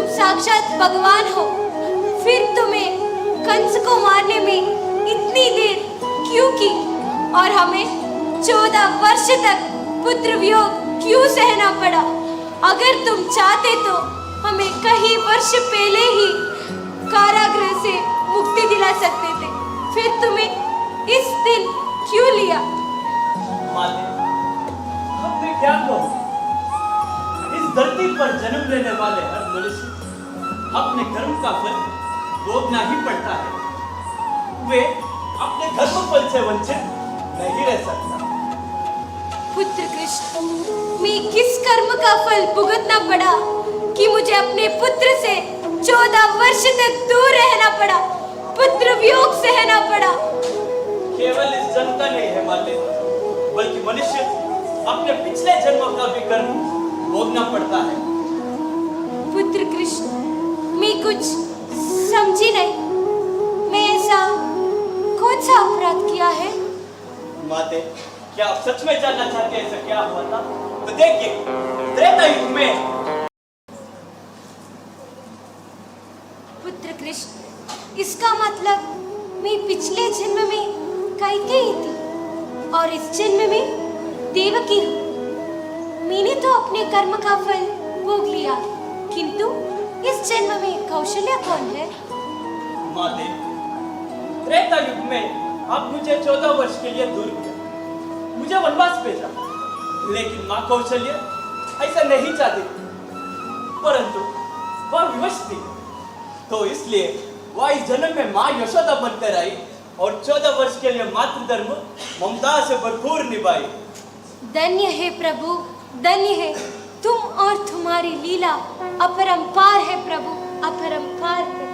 तुम साक्षात भगवान हो, फिर तुम्हें कंस को मारने में इतनी देर क्यों की और हमें 14 वर्ष तक पुत्र वियोग क्यों सहना पड़ा? अगर तुम चाहते तो हमें कई वर्ष पहले ही कारागृह से मुक्ति दिला सकते थे, फिर तुम्हें इस दिन क्यों लिया? माते, अब मैं क्या कहूँ? इस धरती पर जन्म लेने वाले हर मनुष्य अपने कर्म का फल भोगना ही पड़ता है। वे अपने धर्म फल से वंचित नहीं रह सकता। पुत्र कृष्ण, मैं किस कर्म का फल भुगतना पड़ा कि मुझे अपने पुत्र से 14 वर्ष तक दूर रहना पड़ा, पुत्र वियोग सहना पड़ा? केवल इस जन्म का नहीं है माते, बल्कि मनुष्य अपने पिछले जन्मों का भी कर्म भोगना पड़ता है। पुत्र कृष्ण, मैं कुछ समझी नहीं, मैं ऐसा कौन सा अपराध किया है? माते, क्या आप सच में जानना चाहते हैं ऐसा क्या हुआ था? तो देखिए, त्रेता युग में। पुत्र कृष्ण, इसका मतलब मैं पिछले जन्म में कैकेयी थी और इस जन्म में देवकी हूँ। मैंने तो अपने कर्म का फल भोग लिया, किंतु इस जन्म में कौशल्या कौन है? माते, त्रेता युग में आप मुझे 14 वर्ष के लिए दूर किया, मुझे वनवास भेजा, लेकिन माँ कौशल्या ऐसा नहीं चाहती, परंतु वह विवश थी, तो इसलिए वह इस जन्म में माँ यशोदा बनकर आई और 14 वर्ष के लिए मातृ धर्म ममता से भरपूर निभाई। धन्य है प्रभु, धन्य है तुम और तुम्हारी लीला अपरंपार है प्रभु, अपरंपार है।